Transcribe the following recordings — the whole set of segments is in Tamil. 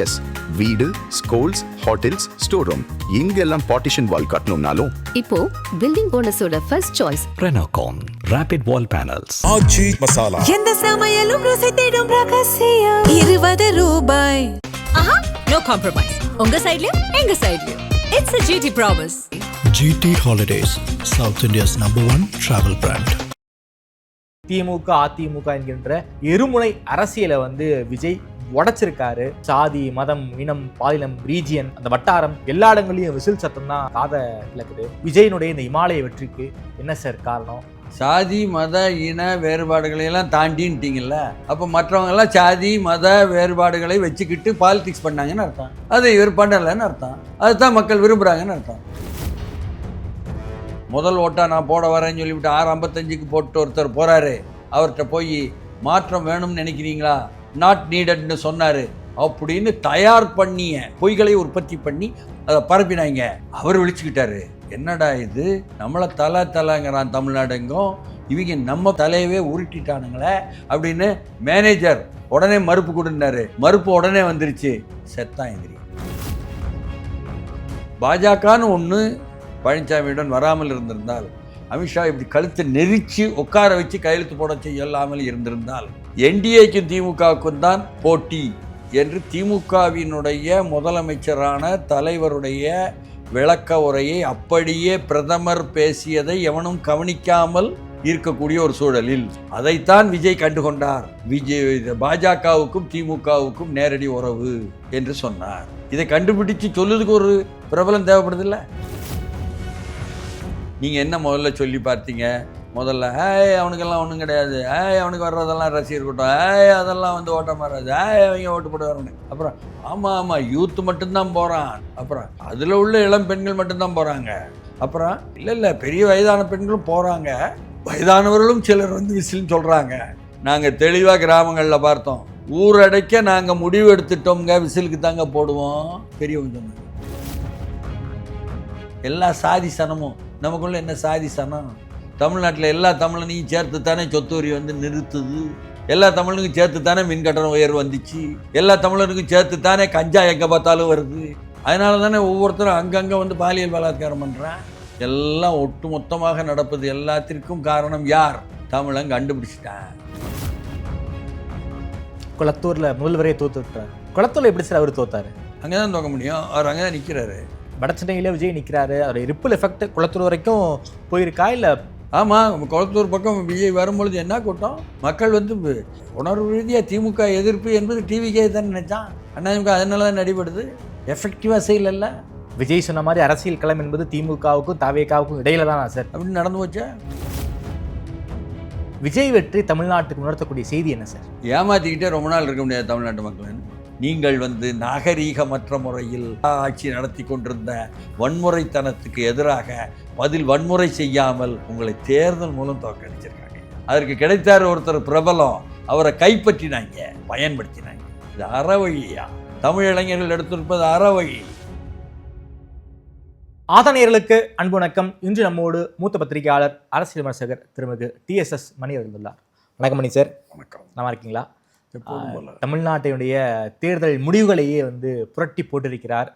எஸ், வீடு, ஸ்கூல்ஸ், ஹோட்டல்ஸ், ஸ்டோர் ரூம் இங்கெல்லாம் பார்ட்டிஷன் வால் கட்டணும்னாலும் இப்போ பில்டிங் ஓனர்ஸோட first choice Renocon Rapid Wall Panels. Aachi Masala. எந்த சமையலும் ருசி தேடும் ரகசியம் 20 ரூபாய். ஆஹா, நோ காம்ப்ரமைஸ். உங்க சைடுலயும் எங்க சைடுலயும். It's a GT promise. GT Holidays, South India's #1 travel brand. DMK AIADMK என்கின்ற இருமுனை அரசியலை விஜய் உடைச்சிருக்காரு. சாதி, மதம், இனம், பாலினம், ரீஜியன், அந்த வட்டாரம் எல்லா இடங்களையும் விசில் சத்தம் தான் காதை கிளக்குது. விஜயனுடைய இந்த இமாலய வெற்றிக்கு என்ன சார் காரணம்? சாதி மத இன வேறுபாடுகளை எல்லாம் தாண்டின்ட்டீங்கல்ல, அப்போ மற்றவங்க எல்லாம் சாதி மத வேறுபாடுகளை வச்சுக்கிட்டு பாலிடிக்ஸ் பண்ணாங்கன்னு அர்த்தம். அது இவர் பண்ணலைன்னு அர்த்தம். அதுதான் மக்கள் விரும்புகிறாங்கன்னு அர்த்தம். முதல் ஓட்டா நான் போட வரேன்னு சொல்லிவிட்டு 6:55க்கு போட்டு ஒருத்தர் போகிறாரு. அவர்கிட்ட போய் மாற்றம் வேணும்னு நினைக்கிறீங்களா, நாட் நீடட்னு சொன்னார் அப்படின்னு தயார் பண்ணிய பொய்களை உற்பத்தி பண்ணி அதை பரப்பினாங்க. அவர் விழிச்சுக்கிட்டாரு, என்னடா இது நம்மளை தலைங்கிறான் தமிழ்நாடுங்கும், இவங்க நம்ம தலையவே உருட்டிட்டானுங்களே அப்படின்னு மேனேஜர் உடனே மறுப்பு கொடுனாரு. மறுப்பு உடனே வந்துருச்சு, செத்தான் எதிரி. பாஜகன்னு ஒன்று பழனிசாமியுடன் வராமல் இருந்திருந்தால், அமித்ஷா இப்படி கழுத்தை நெரிச்சு உட்கார வச்சு கையெழுத்து போட செய்யலாமல் இருந்திருந்தால், என்டிஏக்கும் திமுகவுக்கும் தான் போட்டி என்று திமுகவினுடைய முதலமைச்சரான தலைவருடைய விளக்க உரையை அப்படியே பிரதமர் பேசியதை எவனும் கவனிக்காமல் இருக்கக்கூடிய ஒரு சூழலில் அதைத்தான் விஜய் கண்டுகொண்டார். பாஜகவுக்கும் திமுகவுக்கும் நேரடி உறவு என்று சொன்னார். இதை கண்டுபிடிச்சு சொல்லுறதுக்கு ஒரு பிரபலம் தேவைப்படுதில்ல. நீங்கள் என்ன முதல்ல சொல்லி பார்த்தீங்க? முதல்ல அவனுக்கெல்லாம் ஒன்றும் கிடையாது, அவனுக்கு வர்றதெல்லாம் ரசிகர் கூட்டம், அதெல்லாம் ஓட்டம் வராது, அவங்க ஓட்டு போட்டு வரணும். அப்புறம் ஆமாம் யூத்து மட்டும்தான் போகிறான், அப்புறம் அதில் உள்ள இளம் பெண்கள் மட்டும்தான் போகிறாங்க, அப்புறம் இல்லை பெரிய வயதான பெண்களும் போகிறாங்க, வயதானவர்களும் சிலர் விசில்னு சொல்கிறாங்க. நாங்கள் தெளிவாக கிராமங்களில் பார்த்தோம், ஊரடைக்க நாங்கள் முடிவு எடுத்துட்டோங்க, விசிலுக்கு தாங்க போடுவோம் பெரியவங்க சொன்னாங்க. எல்லா சாதி சனமும் நமக்குள்ள என்ன சாதி சனம்? தமிழ்நாட்டில் எல்லா தமிழனையும் சேர்த்து தானே சொத்து வரி நிறுத்துது, எல்லா தமிழனுக்கும் சேர்த்து தானே மின்கட்டண உயர்வு வந்துச்சு, எல்லா தமிழனுக்கும் சேர்த்து தானே கஞ்சா எங்கே பார்த்தாலும் வருது. அதனால தானே ஒவ்வொருத்தரும் அங்கங்கே பாலியல் பலாத்காரம் பண்ணுறான். எல்லாம் ஒட்டு மொத்தமாக நடப்பது எல்லாத்திற்கும் காரணம் யார்? தமிழன் கண்டுபிடிச்சிட்டான். குளத்தூரில் முதல்வரே தோத்து விட்டார். குளத்தூரில் எப்படி சார் அவர் தோத்தாரு? அங்கே தான் தோக்க முடியும், அவர் அங்கே தான் நிற்கிறாரு. வடச்சென்னையில் விஜய் நிற்கிறாரு, அவர் ரிப்பிள் எஃபெக்ட் குளத்தூர் வரைக்கும் போயிருக்கா இல்லை? ஆமாம், குளத்தூர் பக்கம் விஜய் வரும்பொழுது என்ன கூட்டம், மக்கள் உணர்வு ரீதியாக திமுக எதிர்ப்பு என்பது டிவிக்கே தான் நினைச்சான். அதிமுக அதனால தான் நடிபடுது, எஃபெக்டிவாக செய்யல. விஜய் சொன்ன மாதிரி அரசியல் களம் என்பது திமுகவுக்கும் தவேகாவுக்கும் இடையில தானா சார் அப்படின்னு நடந்து போச்சா? விஜய் வெற்றி தமிழ்நாட்டுக்கு உணர்த்தக்கூடிய செய்தி என்ன சார்? ஏமாற்றிக்கிட்டே ரொம்ப நாள் இருக்க முடியாது தமிழ்நாட்டு மக்கள். நீங்கள் நாகரீகமற்ற முறையில் ஆட்சி நடத்தி கொண்டிருந்த வன்முறைத்தனத்துக்கு எதிராக பதில் வன்முறை செய்யாமல் உங்களை தேர்தல் மூலம் தோற்கடிச்சிருக்காங்க. அதற்கு கிடைத்தார் ஒருத்தர் பிரபலம், அவரை கைப்பற்றினாங்க, பயன்படுத்தினாங்க. இது அறவழியா? தமிழ் இளைஞர்கள் எடுத்திருப்பது அறவழி. ஆதனையர்களுக்கு அன்பு வணக்கம். இன்று நம்மோடு மூத்த பத்திரிகையாளர், அரசியல் விமர்சகர் திருமிகு TSS மணி வந்துள்ளார். வணக்கம் மணி சார். வணக்கம். நல்லா இருக்கீங்களா? தமிழ்நாட்டினுடைய தேர்தல் முடிவுகளையே புரட்டி போட்டிருக்கிறார்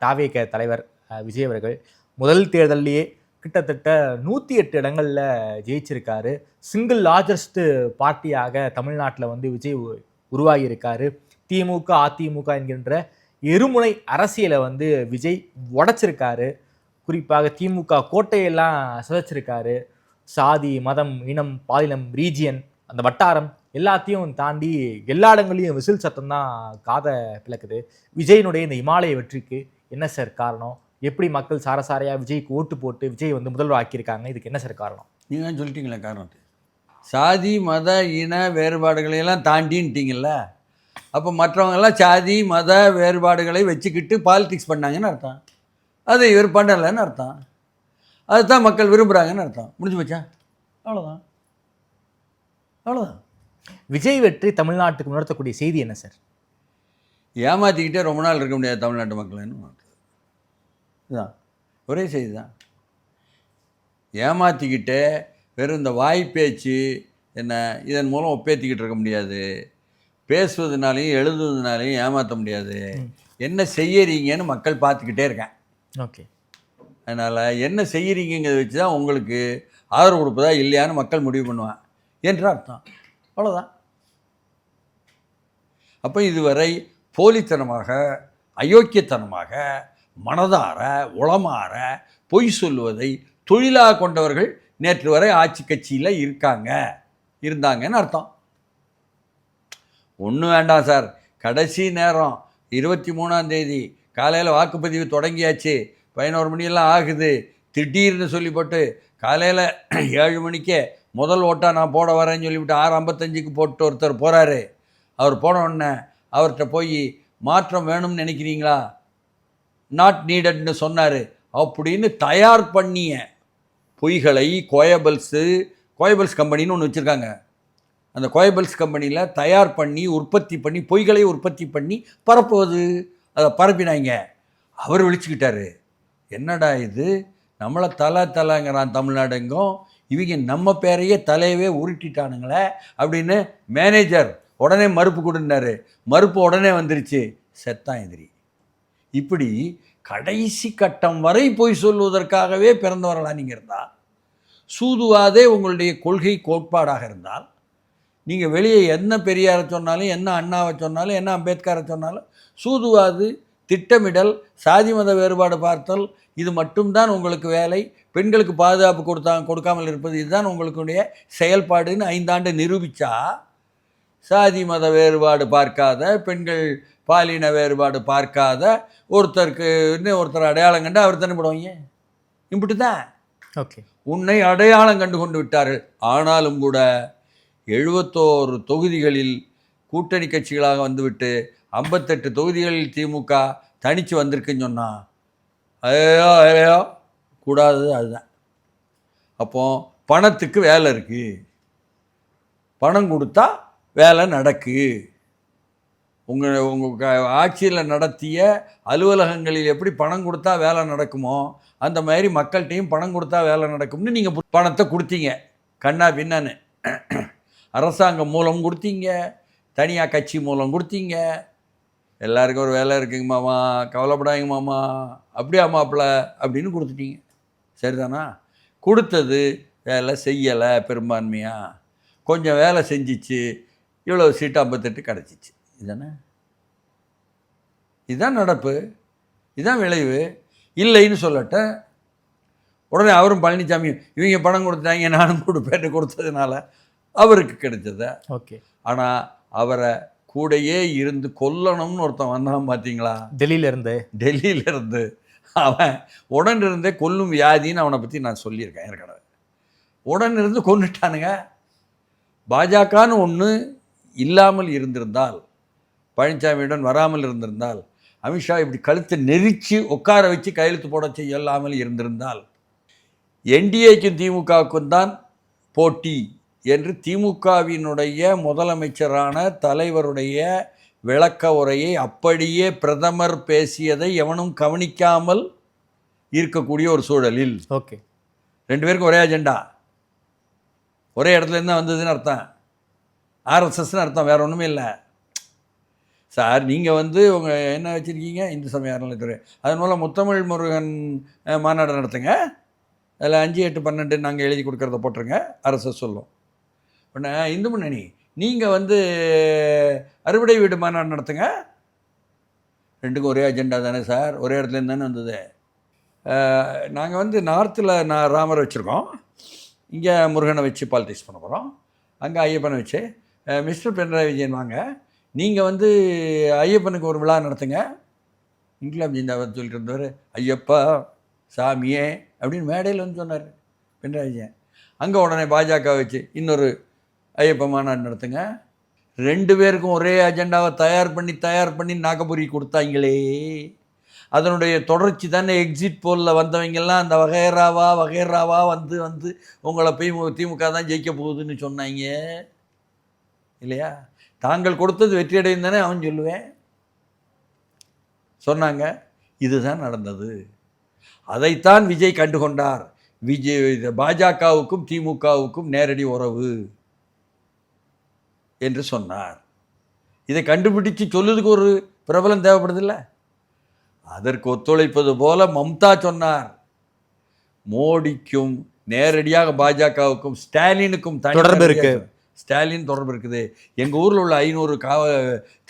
தாவேக தலைவர் விஜய் அவர்கள். முதல் தேர்தலையே கிட்டத்தட்ட 108 இடங்களில் ஜெயிச்சிருக்காரு. சிங்கிள் லார்ஜஸ்ட் பார்ட்டியாக தமிழ்நாட்டில் விஜய் உருவாகி இருக்காரு. திமுக அதிமுக என்கின்ற இருமுனை அரசியலை விஜய் உடைச்சிருக்காரு. குறிப்பாக திமுக கோட்டையெல்லாம் சிதைச்சிருக்காரு. சாதி, மதம், இனம், பாலினம், ரீஜியன், அந்த வட்டாரம் எல்லாத்தையும் தாண்டி எல்லா இடங்களையும் விசில் சத்தம் தான் காதை பிளக்குது. விஜயனுடைய இந்த இமாலய வெற்றிக்கு என்ன சார் காரணம்? எப்படி மக்கள் சாரசாரையாக விஜய்க்கு ஓட்டு போட்டு விஜய் முதல்வர் ஆக்கியிருக்காங்க? இதுக்கு என்ன சார் காரணம்? நீங்கள் சொல்லிட்டீங்களே காரணம். சாதி மத இன வேறுபாடுகளையெல்லாம் தாண்டின்ட்டீங்கல்ல, அப்போ மற்றவங்கெல்லாம் சாதி மத வேறுபாடுகளை வச்சுக்கிட்டு பாலிடிக்ஸ் பண்ணாங்கன்னு அர்த்தம். அது இவர் பண்ணலைன்னு அர்த்தம். அதுதான் மக்கள் விரும்புகிறாங்கன்னு அர்த்தம். முடிஞ்சு போச்சா? அவ்வளோதான். விஜய் வெற்றி தமிழ்நாட்டுக்கு உணர்த்தக்கூடிய செய்தி என்ன சார்? ஏமாற்றிக்கிட்டே ரொம்ப நாள் இருக்க முடியாது தமிழ்நாட்டு மக்கள்னு இதுதான் ஒரே செய்தி தான். ஏமாற்றிக்கிட்டே வெறும் இந்த வாய் பேச்சு என்ன இதன் மூலம் ஒப்பேற்றிக்கிட்டு இருக்க முடியாது. பேசுவதனாலையும் எழுதுவதனாலையும் ஏமாற்ற முடியாது. என்ன செய்யறீங்கன்னு மக்கள் பார்த்துக்கிட்டே இருக்கேன். ஓகே. அதனால் என்ன செய்யறீங்கிறத வச்சு தான் உங்களுக்கு ஆதரவு கொடுப்பதா இல்லையான்னு மக்கள் முடிவு பண்ணுவான் என்ற அர்த்தம். அவ்வளோதான். அப்போ இதுவரை போலித்தனமாக, அயோக்கியத்தனமாக, மனதார உளமாற பொய் சொல்லுவதை தொழிலாக கொண்டவர்கள் நேற்று வரை ஆட்சி கட்சியில் இருந்தாங்கன்னு அர்த்தம். ஒன்றும் வேண்டாம் சார், கடைசி நேரம் 23ஆம் தேதி காலையில் வாக்குப்பதிவு தொடங்கியாச்சு, 11 மணியெல்லாம் ஆகுது, திடீர்னு சொல்லிப்போட்டு காலையில் 7 மணிக்கே முதல் ஓட்டாக நான் போட வரேன்னு சொல்லிவிட்டு 6:55க்கு போட்டு ஒருத்தர் போகிறாரு. அவர் போன உடனே அவர்கிட்ட போய் மாற்றம் வேணும்னு நினைக்கிறீங்களா, நாட் நீடட்னு சொன்னார் அப்படின்னு தயார் பண்ணிய பொய்களை கோயபல்ஸ் கம்பெனின்னு ஒன்று வச்சுருக்காங்க. அந்த கோயபல்ஸ் கம்பெனியில் தயார் பண்ணி உற்பத்தி பண்ணி பொய்களை உற்பத்தி பண்ணி பரப்புவது, அதை பரப்பினாங்க. அவர் விழிச்சுக்கிட்டாரு, என்னடா இது நம்மளை தலைங்கிறான் தமிழ்நாடுங்கும், இவங்க நம்ம பேரையே தலையவே உருட்டிட்டானுங்களே அப்படின்னு மேனேஜர் உடனே மறுப்பு கொடுனாரு. மறுப்பு உடனே வந்துருச்சு, செத்தான் எதிரி. இப்படி கடைசி கட்டம் வரை பொய் சொல்வதற்காகவே பிறந்தவர்களா நீங்கள் இருந்தால், சூதுவாதே உங்களுடைய கொள்கை கோட்பாடாக இருந்தால், நீங்கள் வெளியே என்ன பெரியாரை சொன்னாலும், என்ன அண்ணாவை சொன்னாலும், என்ன அம்பேத்கரை சொன்னாலும், சூதுவாது, திட்டமிடல், சாதி மத வேறுபாடு பார்த்தல், இது மட்டும்தான் உங்களுக்கு வேலை. பெண்களுக்கு பாதுகாப்பு கொடுக்காமல் இருப்பது, இதுதான் உங்களுடைய செயல்பாடுன்னு 5 ஆண்டு நிரூபித்தா, சாதி மத வேறுபாடு பார்க்காத, பெண்கள் பாலின வேறுபாடு பார்க்காத ஒருத்தர் அடையாளம் கண்டு அவர் தானே போடுவாங்க. இப்படி தான் ஓகே, உன்னை அடையாளம் கண்டு கொண்டு விட்டார்கள். ஆனாலும் கூட 71 தொகுதிகளில் கூட்டணி கட்சிகளாக வந்துவிட்டு 58 தொகுதிகளில் திமுக தனித்து வந்திருக்குன்னு சொன்னால் ஐயோ கூடாதது அதுதான். அப்போ பணத்துக்கு வேலை இருக்குது, பணம் கொடுத்தா வேலை நடக்கு. உங்கள் ஆட்சியில் நடத்திய அலுவலகங்களில் எப்படி பணம் கொடுத்தா வேலை நடக்குமோ அந்த மாதிரி மக்கள்கிட்டையும் பணம் கொடுத்தா வேலை நடக்கும்னு நீங்கள் பணத்தை கொடுத்தீங்க. கண்ணா பின்னான்னு அரசாங்கம் மூலம் கொடுத்தீங்க, தனியாக கட்சி மூலம் கொடுத்தீங்க. எல்லாருக்கும் ஒரு வேலை இருக்குங்க மாமா, கவலைப்படாதீங்க மாமா, அப்படியா மாப்பிள்ள அப்படின்னு கொடுத்துட்டீங்க. சரிதானா? கொடுத்தது வேலை செய்யலை, பெரும்பான்மையாக கொஞ்சம் வேலை செஞ்சிச்சு, இவ்வளோ சீட்டு 58 கிடச்சிச்சு. இதுதானே, இதுதான் நடப்பு, இதுதான் விளைவு. இல்லைன்னு சொல்லட்ட உடனே அவரும் பழனிசாமி இவங்க பணம் கொடுத்தாங்க நானும் கொடுத்ததுனால அவருக்கு கிடைச்சத. ஓகே. ஆனால் அவரை கூடையே இருந்து கொல்லணும்னு ஒருத்தன் வந்தான் பார்த்தீங்களா, டெல்லியிலேருந்து அவன் உடன் இருந்தே கொல்லும் வியாதின்னு அவனை பற்றி நான் சொல்லியிருக்கேன் ஏற்கனவே. உடன் இருந்து கொண்டுட்டானுங்க. பாஜகன்னு ஒன்று இல்லாமல் இருந்திருந்தால், பழனிசாமியுடன் வராமல் இருந்திருந்தால், அமித்ஷா இப்படி கழுத்தை நெரிச்சு உட்கார வச்சு கையெழுத்து போட செய்யலாமல் இருந்திருந்தால், என்டிஏக்கும் திமுகவுக்கும் தான் போட்டி என்று திமுகவினுடைய முதலமைச்சரான தலைவருடைய விளக்க உரையை அப்படியே பிரதமர் பேசியதை எவனும் கவனிக்காமல் இருக்கக்கூடிய ஒரு சூழலில், ஓகே, 2 பேருக்கும் ஒரே அஜெண்டா, ஒரே இடத்துல இருந்தால் வந்ததுன்னு அர்த்தம், ஆர்எஸ்எஸ்ன்னு அர்த்தம், வேறு ஒன்றுமே இல்லை. சார் நீங்கள் உங்கள் என்ன வச்சுருக்கீங்க, இந்து சமய அறநிலையத்துறை, அதன் மூலம் முத்தமிழ் முருகன் மாநாடு நடத்துங்க, அதில் 5, 8, 12 நாங்கள் எழுதி கொடுக்குறத போட்டுருங்க, ஆர்எஸ்எஸ் சொல்லும். உடனே இந்து முன்னணி நீங்கள் அறுவடை வீடு மாநாடு நடத்துங்க. 2க்கும் ஒரே அஜெண்டா தானே சார், ஒரே இடத்துல இருந்தானே வந்தது. நாங்கள் நார்த்தில் ராமரை வச்சுருக்கோம், இங்கே முருகனை வச்சு பாலிடிக்ஸ் பண்ண போகிறோம், அங்கே ஐயப்பனை வச்சு மிஸ்டர் பினராயி விஜயன் வாங்க, நீங்கள் ஐயப்பனுக்கு ஒரு விழா நடத்துங்க. இன்குலாம் ஜிந்தாபாத் சொல்லிட்டு இருந்தவர், ஐயப்பா சாமியே அப்படின்னு மேடையில் சொன்னார் பினராயி விஜயன். அங்கே உடனே பாஜக வச்சு இன்னொரு ஐயப்ப மாநாடு நடத்துங்க. 2 பேருக்கும் ஒரே அஜெண்டாவை தயார் பண்ணி நாகபுரி கொடுத்தாங்களே, அதனுடைய தொடர்ச்சி தானே எக்ஸிட் போலில் வந்தவங்கெல்லாம் அந்த வகைராவா வந்து உங்களை போய் திமுக தான் ஜெயிக்க போகுதுன்னு சொன்னாங்க இல்லையா? தாங்கள் கொடுத்தது வெற்றியடையும் தானே அவன் சொல்லுவேன் சொன்னாங்க. இதுதான் நடந்தது. அதைத்தான் விஜய் கண்டுகொண்டார். பாஜகவுக்கும் திமுகவுக்கும் நேரடி உறவு என்று சொன்னார். இதை கண்டுபிடிச்சு சொல்லுறதுக்கு ஒரு பிரபலம் தேவைப்படுதில்ல. அதற்கு ஒத்துழைப்பது போல மம்தா சொன்னார். மோடிக்கும் நேரடியாக பாஜகவுக்கும் ஸ்டாலினுக்கும் தொடர்பு இருக்கு. ஸ்டாலின் தொடர்பு இருக்குது. எங்கள் ஊரில் உள்ள 500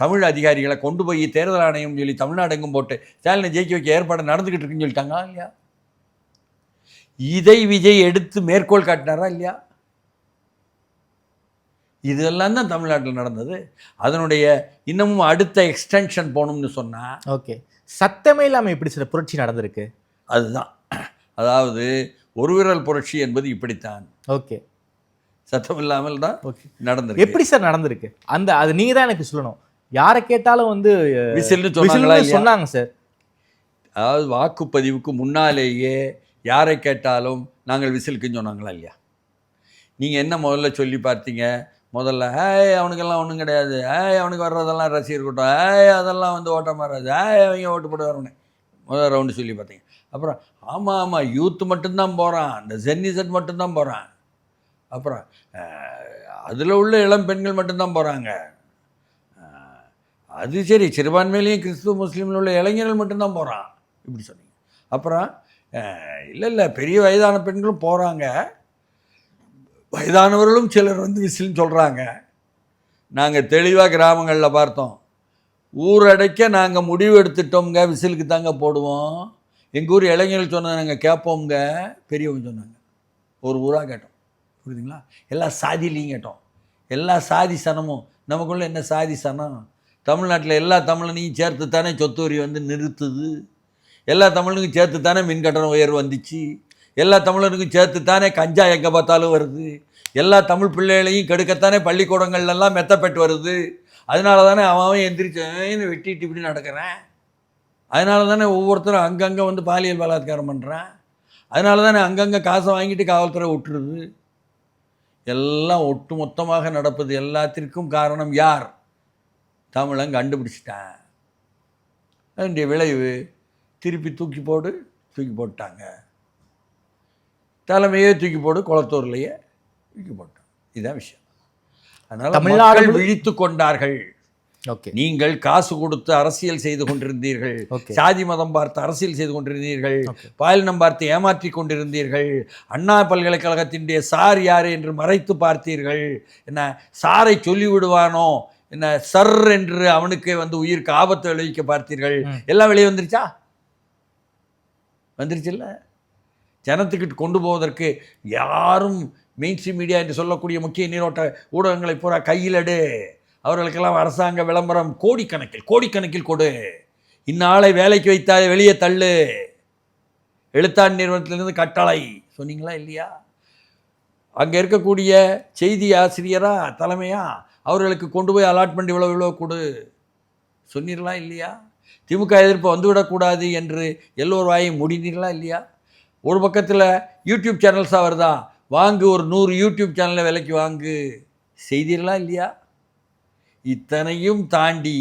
தமிழ் அதிகாரிகளை கொண்டு போய் தேர்தல் ஆணையம் சொல்லி தமிழ்நாடு எங்கும் போட்டு ஸ்டாலினை ஜெயிக்க வைக்க ஏற்பாடு நடந்துக்கிட்டு இருக்குன்னு சொல்லிட்டாங்க இல்லையா? இதை விஜய் எடுத்து மேற்கோள் காட்டினாரா இல்லையா? இதெல்லாம் தான் தமிழ்நாட்டில் நடந்தது. அதனுடைய இன்னமும் அடுத்த எக்ஸ்டென்ஷன் போகணும்னு சொன்னால் ஓகே, சத்தமே இல்லாமல் இப்படி சில புரட்சி நடந்திருக்கு. அதுதான், அதாவது ஒரு விரல் புரட்சி என்பது இப்படித்தான். ஓகே, சத்தம் இல்லாமல் தான் ஓகே. நடந்திருக்கு. எப்படி சார் நடந்திருக்கு? அது நீங்க தான் எனக்கு சொல்லணும். யாரை கேட்டாலும் வந்து விசில்னு சொன்னாங்களா இல்லையா? சொன்னாங்க சார். அதாவது வாக்குப்பதிவுக்கு முன்னாலேயே யாரை கேட்டாலும் நாங்கள் விசிலுக்குன்னு சொன்னாங்களா இல்லையா? நீங்கள் என்ன முதல்ல சொல்லி பார்த்தீங்க? முதல்ல அவனுக்கெல்லாம் ஒன்றும் கிடையாது, அவனுக்கு வர்றதெல்லாம் ரசிகர் கூட்டம், அதெல்லாம் வந்து ஓட்டம் வராது, அவங்க ஓட்டு போட்டு வரணும் முதல் ரவுண்டு சொல்லி பார்த்தீங்க. அப்புறம் ஆமாம் யூத்து மட்டும்தான் போகிறான், இந்த ஜென்னிசட் மட்டும்தான் போகிறான், அப்புறம் அதில் உள்ள இளம் பெண்கள் மட்டும்தான் போகிறாங்க, அது சரி சிறுபான்மையிலையும் கிறிஸ்துவ முஸ்லீமில் உள்ள இளைஞர்கள் மட்டும்தான் போகிறான் இப்படி சொன்னீங்க. அப்புறம் இல்லை பெரிய வயதான பெண்களும் போகிறாங்க, வயதானவர்களும் சிலர் வந்து விசில்னு சொல்கிறாங்க. நாங்கள் தெளிவாக கிராமங்களில் பார்த்தோம். ஊரடைக்க நாங்கள் முடிவு எடுத்துட்டோம்ங்க, விசிலுக்கு தாங்க போடுவோம். எங்கள் ஊர் இளைஞர்கள் சொன்னதை நாங்கள் கேட்போம்ங்க, பெரியவங்க சொன்னாங்க. ஒரு ஊராக கேட்டோம், புரியுதுங்களா? எல்லா சாதியிலையும் கேட்டோம். எல்லா சாதி சனமும் நமக்குள்ள என்ன சாதி சனம்? தமிழ்நாட்டில் எல்லா தமிழனையும் சேர்த்து தானே சொத்து வரி வந்து நிறுத்துது, எல்லா தமிழனுக்கும் சேர்த்து தானே மின் கட்டணம் உயர்வு வந்துச்சு, எல்லா தமிழனுக்கும் சேர்த்து தானே கஞ்சா எங்கே பார்த்தாலும் வருது, எல்லா தமிழ் பிள்ளைகளையும் கெடுக்கத்தானே பள்ளிக்கூடங்கள்லாம் மெத்தப்பட்டு வருது. அதனால தானே அவன் எந்திரிச்சேன்னு வெட்டிட்டு இப்படி நடக்கிறேன். அதனால தானே ஒவ்வொருத்தரும் அங்கங்கே வந்து பாலியல் பலாத்காரம் பண்ணுறான். அதனால தானே அங்கங்கே காசை வாங்கிட்டு காவல்துறை விட்டுருது. எல்லாம் ஒட்டு மொத்தமாக நடப்பது எல்லாத்திற்கும் காரணம் யார்? தமிழன் கண்டுபிடிச்சிட்டான். அதனுடைய விளைவு திருப்பி தூக்கி போட்டாங்க. தலைமையே தூக்கி போடு, குளத்தூர்லையே தூக்கி போட்டான். இதுதான் விஷயம். அதனால் தமிழ்நாடு விழித்து கொண்டார்கள். ஓகே, நீங்கள் காசு கொடுத்து அரசியல் செய்து கொண்டிருந்தீர்கள், சாதி மதம் பார்த்து அரசியல் செய்து கொண்டிருந்தீர்கள், பாலினம் பார்த்து ஏமாற்றி கொண்டிருந்தீர்கள், அண்ணா பல்கலைக்கழகத்தினுடைய சார் யார் என்று மறைத்து பார்த்தீர்கள். என்ன சாரை சொல்லி விடுவானோ, என்ன சர் என்று அவனுக்கு வந்து உயிருக்கு ஆபத்து விளைவிக்க பார்த்தீர்கள். எல்லாம் வெளியே வந்துருச்சுல்ல. ஜனத்துக்கிட்ட கொண்டு போவதற்கு யாரும் மெயின்ஸ்ட்ரீம் மீடியா என்று சொல்லக்கூடிய முக்கிய நீரோட்ட ஊடகங்களை பூரா கையிலடு. அவர்களுக்கெல்லாம் அரசாங்க விளம்பரம் கோடிக்கணக்கில் கொடு. இந்நாளை வேலைக்கு வைத்தாலே வெளியே தள்ளு. எழுத்தாண் நிறுவனத்திலிருந்து கட்டளை சொன்னீங்களா இல்லையா? அங்கே இருக்கக்கூடிய செய்தி ஆசிரியரா தலைமையா அவர்களுக்கு கொண்டு போய் அலாட்மெண்ட் இவ்வளோ கொடு சொன்னீர்களா இல்லையா? திமுக எதிர்ப்பு வந்துவிடக்கூடாது என்று எல்லோர் வாயும் முடிந்தீர்களா இல்லையா? ஒரு பக்கத்தில் யூடியூப் சேனல்ஸாக வருதா, வாங்கு, ஒரு 100 யூடியூப் சேனலை விலைக்கு வாங்கு செய்தீர்களா இல்லையா? இத்தனையும் தாண்டி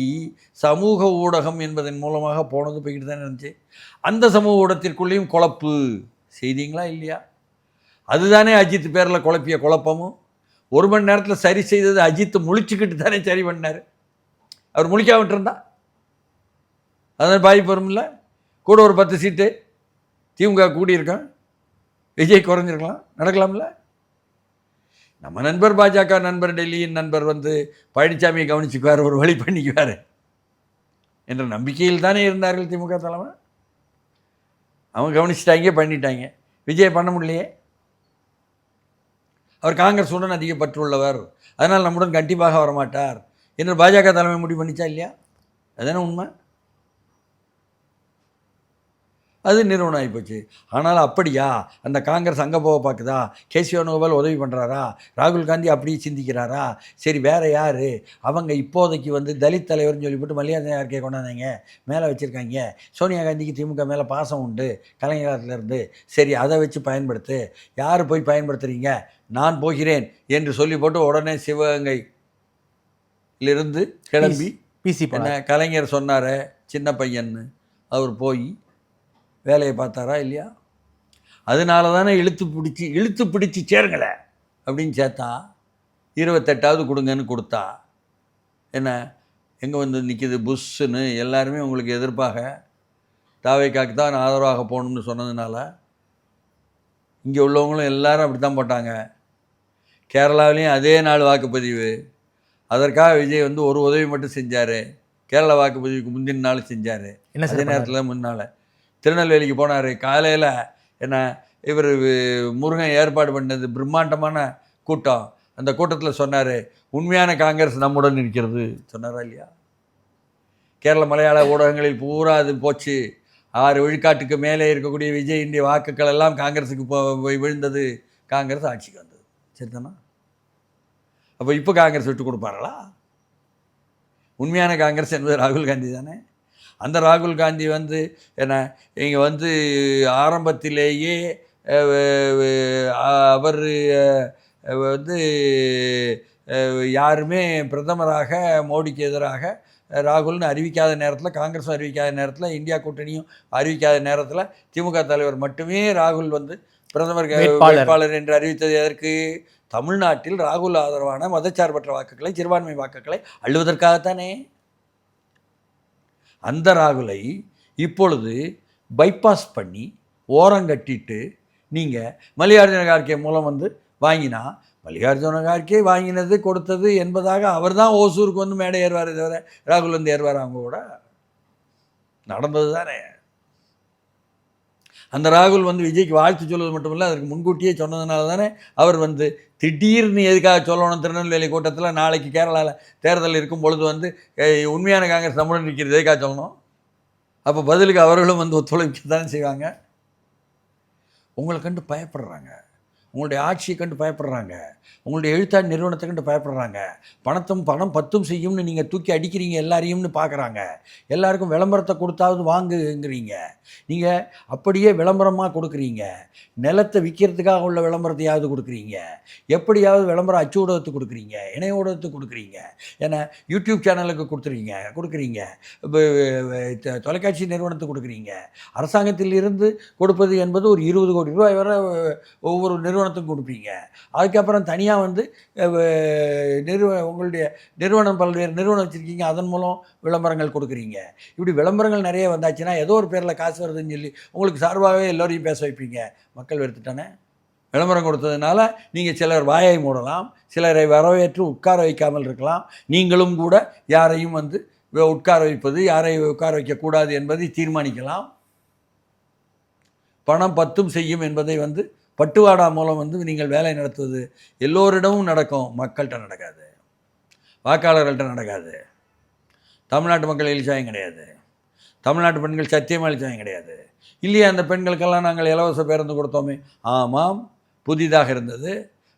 சமூக ஊடகம் என்பதன் மூலமாக போனது போய்கிட்டு தானே இருந்துச்சு. அந்த சமூக ஊடகத்திற்குள்ளேயும் குழப்பு செய்தீங்களா இல்லையா? அதுதானே அஜித் பேரில் குழப்பிய குழப்பமும். 1 மணி நேரத்தில் சரி செய்தது அஜித் முழிச்சுக்கிட்டு தானே சரி பண்ணார். அவர் முழிக்காமட்டு இருந்தா அதனால் பாதிப்பு வரும்ல. கூட ஒரு 10 சீட்டு திமுக கூடியிருக்கான், விஜய் குறைஞ்சிருக்கலாம், நடக்கலாம்ல. நம்ம நண்பர் பாஜக நண்பர் டெல்லியின் நண்பர் வந்து பழனிசாமியை கவனிச்சுக்குவார், ஒரு வழி பண்ணிக்குவார் என்ற நம்பிக்கையில் தானே இருந்தார்கள் திமுக தலைமை. அவங்க கவனிச்சிட்டாங்க, பண்ணிட்டாங்க. விஜய் பண்ண முடியலையே. அவர் காங்கிரஸுடன் அதிக பற்றுள்ளவர், அதனால் நம்முடன் கண்டிப்பாக வரமாட்டார் என்று பாஜக தலைமை முடிவு பண்ணிச்சா இல்லையா? அதுதானே உண்மை. அது நிறுவனம் ஆகிப்போச்சு. ஆனால் அப்படியா? அந்த காங்கிரஸ் அங்கே போக பார்க்குதா? கேசி வேணுகோபால் உதவி பண்ணுறாரா? ராகுல் காந்தி அப்படியே சிந்திக்கிறாரா? சரி, வேறு யார்? அவங்க இப்போதைக்கு வந்து தலித் தலைவர்னு சொல்லிவிட்டு மல்லிகார்ஜுன யாருக்கே கொண்டாந்தாங்க, மேலே வச்சுருக்காங்க. சோனியா காந்திக்கு திமுக மேலே பாசம் உண்டு கலைஞர்லேருந்து. சரி, அதை வச்சு பயன்படுத்து. யார் போய் பயன்படுத்துகிறீங்க? நான் போகிறேன் என்று சொல்லி போட்டு உடனே சிவகங்கையிலிருந்து கிளம்பி என்ன கலைஞர் சொன்னார் சின்ன பையன்னு, அவர் போய் வேலையை பார்த்தாரா இல்லையா? அதனால தானே இழுத்து பிடிச்சி சேருங்களே அப்படின்னு சேர்த்தா 28வது கொடுங்கன்னு கொடுத்தா என்ன எங்கே வந்து நிற்கிது புஷ்ஷுன்னு எல்லாருமே உங்களுக்கு எதிர்ப்பாக தாவேக்காக்கு தான் ஆதரவாக போகணும்னு சொன்னதுனால இங்கே உள்ளவங்களும் எல்லாரும் அப்படி தான் போட்டாங்க. கேரளாவிலையும் அதே நாள் வாக்குப்பதிவு. அதற்காக விஜய் வந்து ஒரு உதவி மட்டும் செஞ்சார். கேரளா வாக்குப்பதிவுக்கு முந்தின நாள் செஞ்சார். அதே நேரத்தில் முன்னால் திருநெல்வேலிக்கு போனார். காலையில் என்ன இவர் முருகன் ஏற்பாடு பண்ணது பிரம்மாண்டமான கூட்டம். அந்த கூட்டத்தில் சொன்னார், உண்மையான காங்கிரஸ் நம்முடன் இருக்கிறது சொன்னாரா இல்லையா? கேரள மலையாள ஊடகங்களில் பூரா அது போச்சு. 6 விழுக்காட்டுக்கு மேலே இருக்கக்கூடிய விஜயினுடைய வாக்குகள் எல்லாம் காங்கிரஸுக்கு போய் விழுந்தது. காங்கிரஸ் ஆட்சிக்கு வந்தது. சரிதானா? அப்போ இப்போ காங்கிரஸ் விட்டு கொடுப்பார்களா? உண்மையான காங்கிரஸ் என்பது ராகுல் காந்தி தானே. அந்த ராகுல் காந்தி வந்து என்ன இங்கே வந்து ஆரம்பத்திலேயே அவர் வந்து யாருமே பிரதமராக மோடிக்கு எதிராக ராகுல்னு அறிவிக்காத நேரத்தில், காங்கிரஸும் அறிவிக்காத நேரத்தில், இந்தியா கூட்டணியும் அறிவிக்காத நேரத்தில் திமுக தலைவர் மட்டுமே ராகுல் வந்து பிரதமர் வேட்பாளர் என்று அறிவித்தது எதற்கு? தமிழ்நாட்டில் ராகுல் ஆதரவான மதச்சார்பற்ற வாக்குகளை, சிறுபான்மை வாக்குகளை அள்ளுவதற்காகத்தானே. அந்த ராகுலை இப்பொழுது பைபாஸ் பண்ணி ஓரங்கட்டிட்டு நீங்கள் மல்லிகார்ஜுன கார்கே மூலம் வந்து வாங்கினா, மல்லிகார்ஜுன கார்கே வாங்கினது கொடுத்தது என்பதாக அவர் தான் ஓசூருக்கு வந்து மேடை ஏறுவார், தவிர ராகுல் வந்து ஏறுவார். அவங்க கூட நடந்தது தானே. அந்த ராகுல் வந்து விஜய்க்கு வாழ்த்து சொல்வது மட்டுமில்லை, அதற்கு முன்கூட்டியே சொன்னதுனால தானே அவர் வந்து திடீர்னு எதுக்காக சொல்லணும் திருநெல்வேலி கூட்டத்தில் நாளைக்கு கேரளாவில் தேர்தல் இருக்கும் பொழுது வந்து உண்மையான காங்கிரஸ் நம்மளுடன் இருக்கிறது எதுக்காக சொல்லணும்? அப்போ பதிலுக்கு அவர்களும் வந்து ஒத்துழைப்பு தானே செய்வாங்க. உங்களை கண்டு பயப்படுறாங்க, உங்களுடைய ஆட்சியை கண்டு பயப்படுறாங்க, உங்களுடைய எழுத்தாணி நிறுவனத்தை கண்டு பயப்படுறாங்க. பணம் பத்தும் செய்யும்னு நீங்கள் தூக்கி அடிக்கிறீங்க எல்லாரையும்னு பார்க்குறாங்க. எல்லாருக்கும் விளம்பரத்தை கொடுத்தாவது வாங்குங்கிறீங்க. நீங்கள் அப்படியே விளம்பரமாக கொடுக்குறீங்க. நிலத்தை விற்கிறதுக்காக உள்ள விளம்பரத்தையாவது கொடுக்குறீங்க. எப்படியாவது விளம்பரம் அச்சு ஊடகத்துக்கு கொடுக்குறீங்க, இணைய ஊடகத்துக்கு கொடுக்குறீங்க, ஏன்னா யூடியூப் சேனலுக்கு கொடுக்குறீங்க, தொலைக்காட்சி நிறுவனத்துக்கு கொடுக்குறீங்க. அரசாங்கத்தில் இருந்து கொடுப்பது என்பது ஒரு 20 கோடி ரூபாய் வரை ஒவ்வொரு நிறுவனத்துக்கும் கொடுப்பீங்க. அதுக்கப்புறம் தனியாக வந்து உங்களுடைய நிறுவனம் பல்வேறு நிறுவனம் வச்சுருக்கீங்க, அதன் மூலம் விளம்பரங்கள் கொடுக்குறீங்க. இப்படி விளம்பரங்கள் நிறைய வந்தாச்சுன்னா ஏதோ ஒரு பேரில் காசு வருதுன்னு சொல்லி உங்களுக்கு சார்பாகவே எல்லோரையும் பேச வைப்பீங்க. மக்கள் வெறுத்துட்டானே. விளம்பரம் கொடுத்ததுனால நீங்கள் சிலர் வாயை மூடலாம், சிலரை வரவேற்று உட்கார வைக்காமல் இருக்கலாம். நீங்களும் கூட யாரையும் வந்து உட்கார வைப்பது, யாரை உட்கார வைக்கக்கூடாது என்பதை தீர்மானிக்கலாம். பணம் பத்தும் செய்யும் என்பதை வந்து பட்டுவாடா மூலம் வந்து நீங்கள் வேலை நடத்துவது எல்லோரிடமும் நடக்கும், மக்கள்கிட்ட நடக்காது, வாக்காளர்கள்ட்ட நடக்காது. தமிழ்நாட்டு மக்கள் எழுச்சாயம் கிடையாது, தமிழ்நாட்டு பெண்கள் சத்தியமாக எழுச்சாயம் கிடையாது. இல்லையா? அந்த பெண்களுக்கெல்லாம் நாங்கள் இலவச பேருந்து கொடுத்தோமே, ஆமாம், புதிதாக இருந்தது,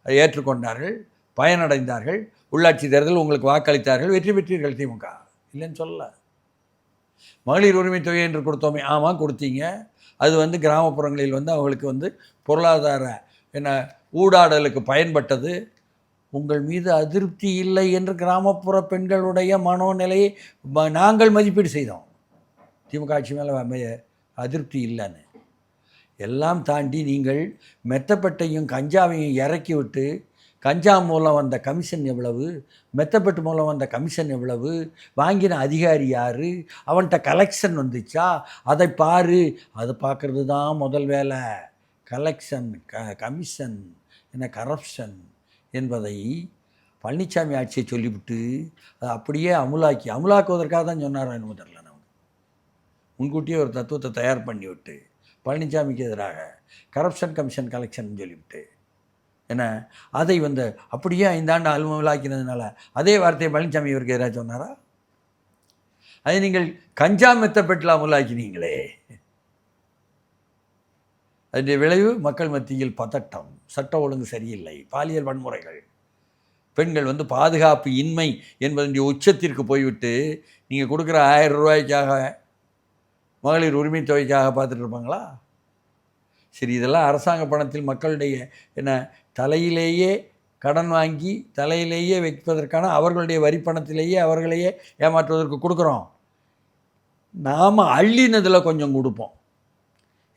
அதை ஏற்றுக்கொண்டார்கள், பயனடைந்தார்கள். உள்ளாட்சி தேர்தல் உங்களுக்கு வாக்களித்தார்கள், வெற்றி பெற்றீர்கள் திமுக, இல்லைன்னு சொல்லலை. மகளிர் உரிமை தொகை என்று கொடுத்தோமே, ஆமாம் கொடுத்தீங்க. அது வந்து கிராமப்புறங்களில் வந்து அவங்களுக்கு வந்து பொருளாதார ஊடாடலுக்கு பயன்பட்டது. உங்கள் மீது அதிருப்தி இல்லை என்று கிராமப்புற பெண்களுடைய மனோநிலையை நாங்கள் மதிப்பீடு செய்தோம். திமுக ஆட்சி மேலே அதிருப்தி இல்லைன்னு எல்லாம் தாண்டி நீங்கள் மெத்தப்பட்டையும் கஞ்சாவையும் இறக்கி விட்டு, கஞ்சா மூலம் வந்த கமிஷன் எவ்வளவு, மெத்தப்பட்டு மூலம் வந்த கமிஷன் எவ்வளவு, வாங்கின அதிகாரி யார், அவன்கிட்ட கலெக்ஷன் வந்துச்சா அதை பாரு. அதை பார்க்குறது தான் முதல் வேலை. கலெக்ஷன், கமிஷன், கரப்ஷன் என்பதை பழனிசாமி ஆட்சியை சொல்லிவிட்டு அதை அப்படியே அமுலாக்குவதற்காக தான் சொன்னார். என்னமோ தெரியல, நான் முன்கூட்டியே ஒரு தத்துவத்தை தயார் பண்ணி விட்டு பழனிசாமிக்கு எதிராக கரப்ஷன், கமிஷன், கலெக்ஷன் சொல்லிவிட்டு அதை வந்து அப்படியே 5 ஆண்டு அமுலாக்கினதுனால அதே வார்த்தையை பழனிசாமி இவருக்கு எதிராக சொன்னாரா? அதை நீங்கள் கஞ்சா மெத்தப்பெட்டில் அமுலாக்கினீங்களே. அதனுடைய விளைவு மக்கள் மத்தியில் பதட்டம், சட்ட ஒழுங்கு சரியில்லை, பாலியல் வன்முறைகள், பெண்கள் வந்து பாதுகாப்பு இன்மை என்பதனுடைய உச்சத்திற்கு போய்விட்டு நீங்கள் கொடுக்குற 1000 ரூபாய்க்காக மகளிர் உரிமை தொகைக்காக பார்த்துட்டு இருப்பாங்களா? சரி, இதெல்லாம் அரசாங்க பணத்தில் மக்களுடைய தலையிலேயே கடன் வாங்கி தலையிலேயே வைப்பதற்கான அவர்களுடைய வரி பணத்திலேயே அவர்களையே ஏமாற்றுவதற்கு கொடுக்குறோம். நாம் அள்ளினதில் கொஞ்சம் கொடுப்போம்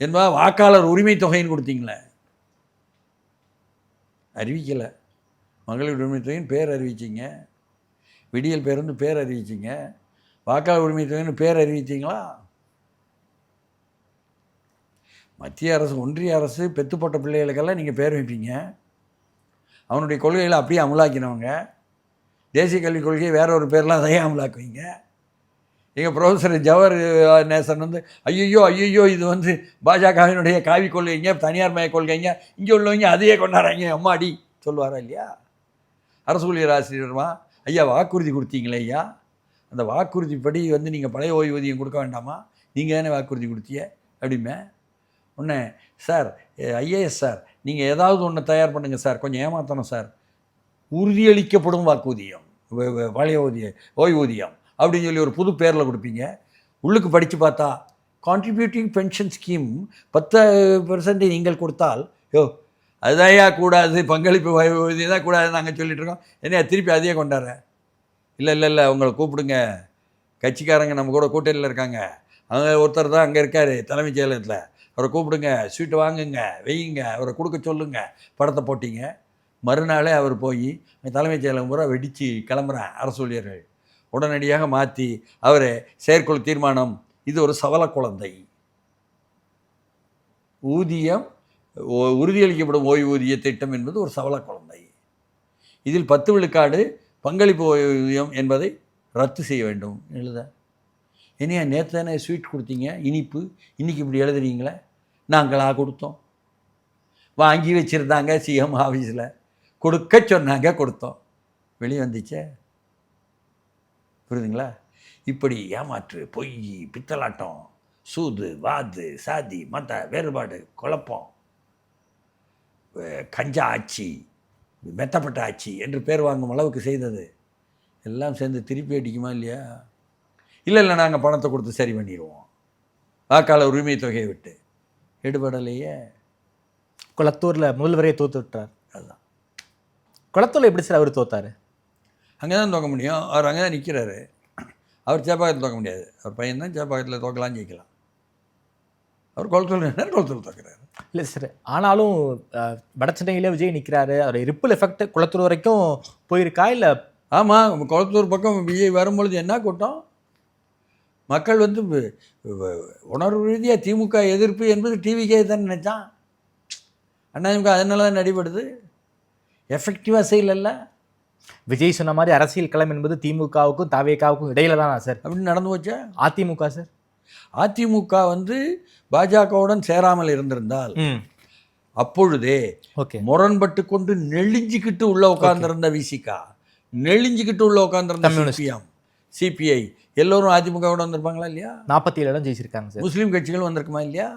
என்பதா வாக்காளர் உரிமை தொகைன்னு கொடுத்தீங்களே, அறிவிக்கலை. மகளிர் உரிமை தொகையின் பேர் அறிவிச்சிங்க. விடியல் பேருந்து பேர் அறிவிச்சிங்க, வாக்காளர் உரிமை தொகைன்னு பேர் அறிவிச்சிங்களா? மத்திய அரசு ஒன்றிய அரசு பெற்று போட்ட பிள்ளைகளுக்கெல்லாம் நீங்கள் பேர் வைப்பீங்க. அவனுடைய கொள்கைகளை அப்படியே அமலாக்கினவங்க. தேசிய கல்விக் கொள்கையை வேற ஒரு பேர்லாம் அதையே அமலாக்குவீங்க. எங்கள் ப்ரொஃபஸர் ஜவஹர் நேசன் வந்து ஐயோ இது வந்து பாஜகவினுடைய காவி கொள்கைங்க, தனியார் மய கொள்கைங்க, இங்கே உள்ளவங்க அதையே கொண்டாடுறாங்க அம்மாடி சொல்லுவாரா இல்லையா? அரசு ஊழியர் ஆசிரியர்மா ஐயா வாக்குறுதி கொடுத்தீங்களே ஐயா, அந்த வாக்குறுதிப்படி வந்து நீங்கள் பழைய ஓய்வூதியம் கொடுக்க வேண்டாமா? நீங்கள் தானே வாக்குறுதி கொடுத்தீங்க அப்படிமே. ஒன்று சார் ஐஏஎஸ் சார் நீங்கள் ஏதாவது ஒன்று தயார் பண்ணுங்கள் சார், கொஞ்சம் ஏமாற்றணும் சார், உறுதியளிக்கப்படும் வாக்குறுதியம் பழைய ஓய்வூதியம் அப்படின்னு சொல்லி ஒரு புது பேரில் கொடுப்பீங்க. உள்ளுக்கு படித்து பார்த்தா கான்ட்ரிபியூட்டிங் பென்ஷன் ஸ்கீம் 10% நீங்கள் கொடுத்தால் அதுதான்யா கூடாது, பங்களிப்பு ஓய்வூதியம் தான் கூடாது நாங்கள் சொல்லிட்டு இருக்கோம். என்ன திருப்பி அதையே கொண்டாடுற? இல்லை உங்களை கூப்பிடுங்க, கட்சிக்காரங்க நம்ம கூட கூட்டணியில் இருக்காங்க, அவங்க ஒருத்தர் தான் அங்கே இருக்கார் தலைமைச் செயலகத்தில், அவரை கூப்பிடுங்க, ஸ்வீட்டு வாங்குங்க, வெய்யுங்க, அவரை கொடுக்க சொல்லுங்க, படத்தை போட்டிங்க. மறுநாளே அவர் போய் தலைமைச் செயலகம் பூரா வெடித்து கிளம்புறேன் அரசு ஊழியர்கள் உடனடியாக மாற்றி அவரை செயற்குழு தீர்மானம், இது ஒரு சவல குழந்தை. ஊதியம் உறுதியளிக்கப்படும் ஓய்வூதிய திட்டம் என்பது ஒரு சவல குழந்தை. இதில் 10 விழுக்காடு பங்களிப்பு ஓய்வூதியம் என்பதை ரத்து செய்ய வேண்டும் எழுத. என்னையா நேற்று தானே ஸ்வீட் கொடுத்தீங்க, இனிப்பு, இன்றைக்கி இப்படி எழுதுறீங்களே? நாங்களாக கொடுத்தோம், வாங்கி வச்சுருந்தாங்க சிஎம் ஆஃபீஸில், கொடுக்க சொன்னாங்க, கொடுத்தோம், வெளியே வந்துச்சே. புரியுதுங்களா? இப்படி ஏமாற்று, பொய், பித்தலாட்டம், சூது, வாது, சாதி, மத வேறுபாடு, குழப்பம், கஞ்சா ஆட்சி, மெத்தப்பட்ட ஆட்சி என்று பேர் வாங்கும் அளவுக்கு செய்தது எல்லாம் சேர்ந்து திருப்பி அடிக்குமா இல்லையா? இல்லை நாங்கள் பணத்தை கொடுத்து சரி பண்ணிடுவோம், வாக்காளர் உரிமை தொகையை விட்டு. எடுபடலையே. குளத்தூரில் முதல்வரே தோற்று விட்டார். அதுதான். குளத்தூரில் எப்படி சார் அவர் தோத்தார்? அங்கே தான் தோக்க முடியும், அவர் அங்கே தான் நிற்கிறாரு. அவர் சேப்பாக்கத்தில் தோக்க முடியாது, அவர் பையன் தான் சேப்பாக்கத்தில் தோக்கலாம், ஜெயிக்கலாம். அவர் குளத்தூர் தோக்கிறாரு. இல்லை சார், ஆனாலும் வட சென்னையிலே விஜய் நிற்கிறாரு, அவர் ரிப்பிள் எஃபெக்ட் குளத்தூர் வரைக்கும் போயிருக்கா இல்லை? ஆமாம், குளத்தூர் பக்கம் விஜய் வரும்பொழுது என்ன கூட்டம், மக்கள் வந்து உணர்வு ரீதியாக திமுக எதிர்ப்பு என்பது டிவிக்கே தான் நினைச்சான். அதிமுக அதனால தான் நடிபடுது, எஃபெக்டிவாக செய்யல. விஜய் சொன்ன மாதிரி அரசியல் களம் என்பது திமுகவுக்கும் தாவேகாவுக்கும் இடையில தானா சார் அப்படின்னு நடந்து போச்சா? அதிமுக சார், அதிமுக வந்து பாஜகவுடன் சேராமல் இருந்திருந்தால் அப்பொழுதே முரண்பட்டு கொண்டு நெளிஞ்சிக்கிட்டு உள்ள உட்கார்ந்திருந்த விசிகா, நெளிஞ்சிக்கிட்டு உள்ள உட்கார்ந்திருந்த சிபிஐ எல்லோரும் அதிமுகவோட வந்திருப்பாங்களா இல்லையா? 47 இடம் ஜெயிச்சிருக்காங்க சார். முஸ்லீம் கட்சிகள் வந்திருக்குமா இல்லையா?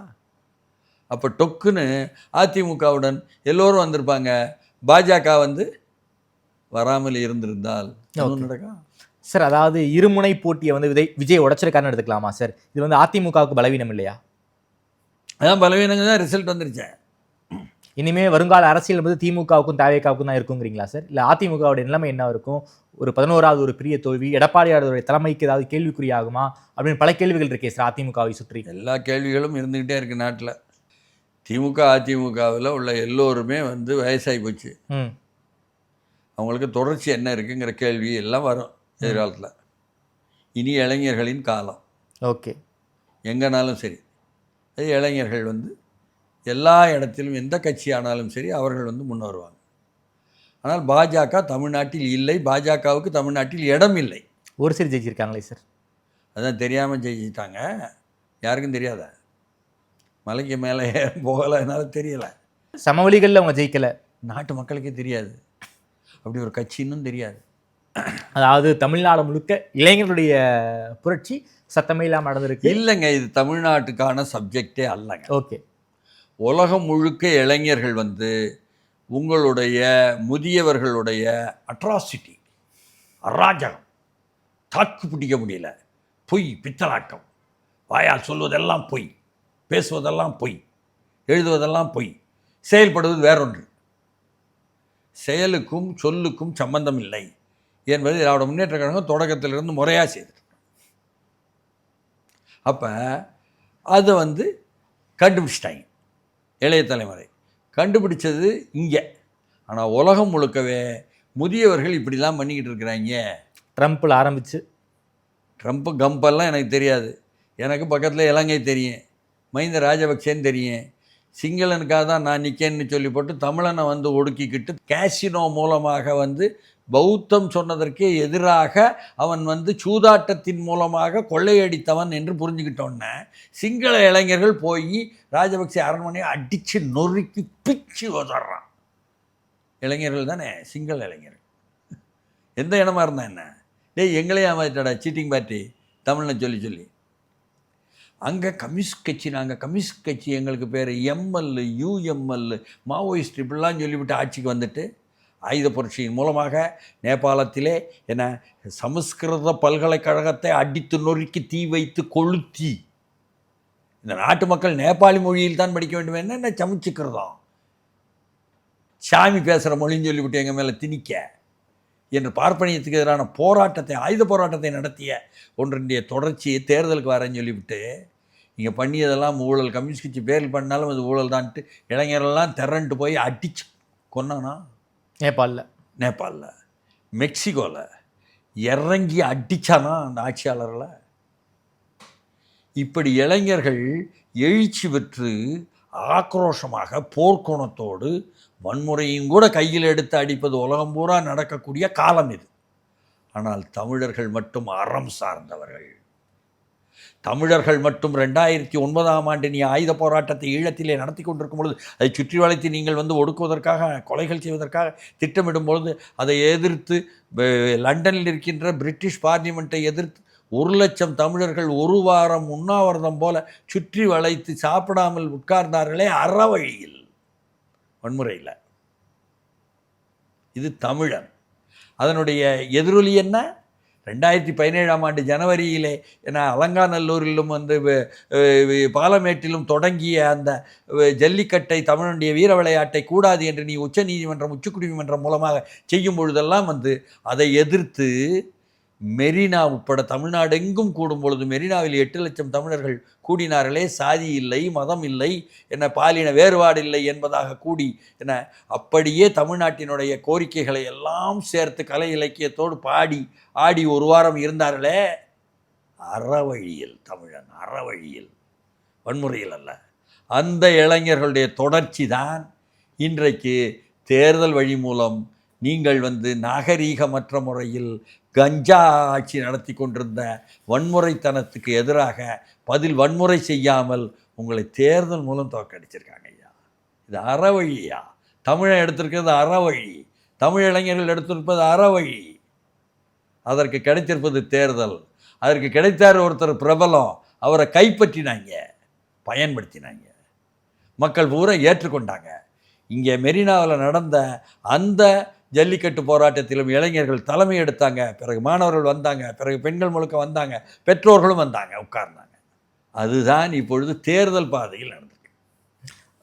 அப்போ டொக்குன்னு அதிமுகவுடன் எல்லோரும் வந்திருப்பாங்க, பாஜக வந்து வராமல் இருந்திருந்தால் நடக்கும் சார். அதாவது இருமுனை போட்டியை வந்து விஜய் உடைச்சிருக்காருன்னு எடுத்துக்கலாமா சார்? இது வந்து அதிமுகவுக்கு பலவீனம் இல்லையா? அதான் பலவீனங்க தான் ரிசல்ட் வந்துருச்சேன். இனிமே வருங்கால அரசியல் வந்து திமுகவுக்கும் தாவேகாவுக்கும் தான் இருக்குங்கிறீங்களா சார்? இல்லை அதிமுகவுடைய நிலைமை என்ன இருக்கும்? ஒரு 11வது ஒரு பெரிய தோல்வி, எடப்பாடியாருடைய தலைமைக்கு ஏதாவது கேள்விக்குறியாகுமா அப்படின்னு பல கேள்விகள் இருக்கே சார் அதிமுகவை சுற்றி. எல்லா கேள்விகளும் இருந்துக்கிட்டே இருக்குது நாட்டில். திமுக அதிமுகவில் உள்ள எல்லோருமே வந்து வயசாகி போச்சு, அவங்களுக்கு தொடர்ச்சி என்ன இருக்குங்கிற கேள்வி எல்லாம் வரும் எதிர்காலத்தில். இனி இளைஞர்களின் காலம். ஓகே, எங்கேனாலும் சரி அது இளைஞர்கள் வந்து எல்லா இடத்திலும் எந்த கட்சி ஆனாலும் சரி அவர்கள் வந்து முன் வருவாங்க. ஆனால் பாஜக தமிழ்நாட்டில் இல்லை, பாஜகவுக்கு தமிழ்நாட்டில் இடம் இல்லை. ஒரு சரி ஜெயிச்சிருக்காங்களே சார்? அதான் தெரியாமல் ஜெயிச்சிட்டாங்க, யாருக்கும் தெரியாத, மலைக்கு மேலே போகலைனால தெரியலை, சமவெளிகளில் அவங்க ஜெயிக்கலை, நாட்டு மக்களுக்கே தெரியாது, அப்படி ஒரு கட்சின்னும் தெரியாது. அதாவது தமிழ்நாடு முழுக்க இளைஞர்களுடைய புரட்சி சத்தமே இல்லாமல் நடந்திருக்கு. இல்லைங்க, இது தமிழ்நாட்டுக்கான சப்ஜெக்டே அல்லங்க. ஓகே, உலகம் முழுக்க இளைஞர்கள் வந்து உங்களுடைய முதியவர்களுடைய அட்ராசிட்டி, அராஜகம், தாக்கு பிடிக்க முடியல, பொய், பித்தலாட்டம், வாயால் சொல்வதெல்லாம் பொய், பேசுவதெல்லாம் பொய், எழுதுவதெல்லாம் பொய், செயல்படுவது வேறொன்று, செயலுக்கும் சொல்லுக்கும் சம்பந்தம் இல்லை என்பது திராவிட முன்னேற்ற கழகம் தொடக்கத்திலிருந்து முறையாக செய்தது. அப்போ அதை வந்து கண்டுபிடிச்சிட்டாங்க இளைய தலைமுறை, கண்டுபிடிச்சது இங்கே. ஆனால் உலகம் முழுக்கவே முதியவர்கள் இப்படிலாம் பண்ணிக்கிட்டு இருக்கிறாங்க. ட்ரம்ப்பில் ஆரம்பித்து ட்ரம்ப்பு கம்பெல்லாம் எனக்கு தெரியாது. எனக்கு பக்கத்தில் இலங்கை தெரியும், மஹிந்த ராஜபக்சேன்னு தெரியும். சிங்களனுக்காக தான் நான் நிற்கேன்னு சொல்லி போட்டு தமிழனை வந்து ஒடுக்கிக்கிட்டு கேசினோ மூலமாக வந்து பௌத்தம் சொன்னதற்கே எதிராக அவன் வந்து சூதாட்டத்தின் மூலமாக கொள்ளையடித்தவன் என்று புரிஞ்சுக்கிட்டோன்னே சிங்கள இளைஞர்கள் போய் ராஜபக்சே அரண்மனையை அடித்து நொறுக்கி பிச்சு உதறான். இளைஞர்கள் தானே சிங்கள இளைஞர்கள், எந்த இடமா இருந்தா என்ன? டேய் எங்களே ஏமாத்திட்டடா சீட்டிங் பார்ட்டி தமிழ்னு சொல்லி சொல்லி. அங்கே கம்யூனிஸ்ட் கட்சி, நாங்கள் கம்யூனிஸ்ட் கட்சி, எங்களுக்கு பேர் எம்எல் யூஎம்எல் மாவோயிஸ்ட் இப்படிலாம் சொல்லிவிட்டு ஆட்சிக்கு வந்துட்டு ஆயுத புரட்சியின் மூலமாக நேபாளத்திலே என்ன சமஸ்கிருத பல்கலைக்கழகத்தை அடித்து நொறுக்கி தீ வைத்து கொளுத்தி இந்த நாட்டு மக்கள் நேபாளி மொழியில் தான் படிக்க வேண்டும் என்ன சமைச்சுக்கிறதோம், சாமி பேசுகிற மொழின்னு சொல்லிவிட்டு எங்கள் மேலே திணிக்க என்று பார்ப்பனியத்துக்கு எதிரான போராட்டத்தை, ஆயுத போராட்டத்தை நடத்திய ஒன்றிய தொடர்ச்சியை தேர்தலுக்கு வரேன்னு சொல்லிவிட்டு இங்கே பண்ணியதெல்லாம் ஊழல், கம்யூனிஸ்ட் கட்சி பேரில் பண்ணாலும் அது ஊழல் தான்ட்டு இளைஞரெல்லாம் திரண்டு போய் அடிச்சு கொன்னானா. நேபாளில் மெக்சிகோவில் இறங்கி அடித்தானா அந்த ஆட்சியாளர்களை. இப்படி இளைஞர்கள் எழுச்சி பெற்று ஆக்ரோஷமாக போர்க்குணத்தோடு வன்முறையும் கூட கையில் எடுத்து அடிப்பது உலகம் பூரா நடக்கக்கூடிய காலம் இது. ஆனால் தமிழர்கள் மட்டும் அறம் சார்ந்தவர்கள். தமிழர்கள் மட்டும் 2009 நீ ஆயுத போராட்டத்தை ஈழத்திலே நடத்தி கொண்டிருக்கும் பொழுது, அதை சுற்றி வளைத்து நீங்கள் வந்து ஒடுக்குவதற்காக, கொலைகள் செய்வதற்காக திட்டமிடும் பொழுது அதை எதிர்த்து லண்டனில் இருக்கின்ற பிரிட்டிஷ் பார்லிமெண்ட்டை எதிர்த்து 1,00,000 தமிழர்கள் ஒரு வாரம் உண்ணாவிரதம் போல சுற்றி வளைத்து சாப்பிடாமல் உட்கார்ந்தார்களே அறவழியில், வன்முறையில். இது தமிழன். அதனுடைய எதிரொலி என்ன? 2017 ஜனவரியிலே ஏன்னா அலங்காநல்லூரிலும் வந்து பாலமேட்டிலும் தொடங்கிய அந்த ஜல்லிக்கட்டை, தமிழனுடைய வீர விளையாட்டை கூடாது என்று நீ உச்சநீதிமன்றம், உச்சக்குடிமன்றம் மூலமாக செய்யும் பொழுதெல்லாம் வந்து அதை எதிர்த்து மெரினா உட்பட தமிழ்நாடு எங்கும் கூடும் பொழுது மெரினாவில் 8,00,000 தமிழர்கள் கூடினார்களே. சாதி இல்லை, மதம் இல்லை, என்ன பாலின வேறுபாடு இல்லை என்பதாக கூடி என்ன அப்படியே தமிழ்நாட்டினுடைய கோரிக்கைகளை எல்லாம் சேர்த்து கலை இலக்கியத்தோடு பாடி ஆடி ஒரு வாரம் இருந்தார்களே. அறவழியில் தமிழன், அறவழியில், வன்முறையில் அல்ல. அந்த இளைஞர்களுடைய தொடர்ச்சி தான் இன்றைக்கு தேர்தல் வழி மூலம் நீங்கள் வந்து நாகரீகமற்ற முறையில் கஞ்சா ஆட்சி நடத்தி கொண்டிருந்த வன்முறைத்தனத்துக்கு எதிராக பதில் வன்முறை செய்யாமல் உங்களை தேர்தல் மூலம் தோற்கடிச்சிருக்காங்க ஐயா. இது அறவழியா? தமிழன் எடுத்திருக்கிறது அறவழி, தமிழ் இளைஞர்கள் எடுத்திருப்பது அறவழி. அதற்கு கிடைத்திருப்பது தேர்தல். அதற்கு கிடைத்தார் ஒருத்தர் பிரபலம், அவரை கைப்பற்றினாங்க, பயன்படுத்தினாங்க, மக்கள் பூரா ஏற்றுக்கொண்டாங்க. இங்கே மெரினாவில் நடந்த அந்த ஜல்லிக்கட்டு போராட்டத்திலும் இளைஞர்கள் தலைமை எடுத்தாங்க. பிறகு மாணவர்கள் வந்தாங்க, பிறகு பெண்கள் முழுக்க வந்தாங்க, பெற்றோர்களும் வந்தாங்க, உட்கார்ந்தாங்க. அதுதான் இப்பொழுது தேர்தல் பாதையில் நடந்திருக்கு.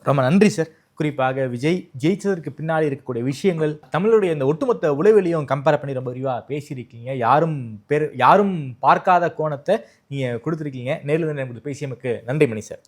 ரொம்ப நன்றி சார். குறிப்பாக விஜய் ஜெயிச்சதற்கு பின்னாடி இருக்கக்கூடிய விஷயங்கள், தமிழுடைய இந்த ஒட்டுமொத்த உளவெளியும் கம்பேர் பண்ணி ரொம்ப விரிவாக பேசியிருக்கீங்க. யாரும் பார்க்காத கோணத்தை நீங்கள் கொடுத்துருக்கீங்க. நேரில் பேசியமைக்கு நன்றி மணி சார்.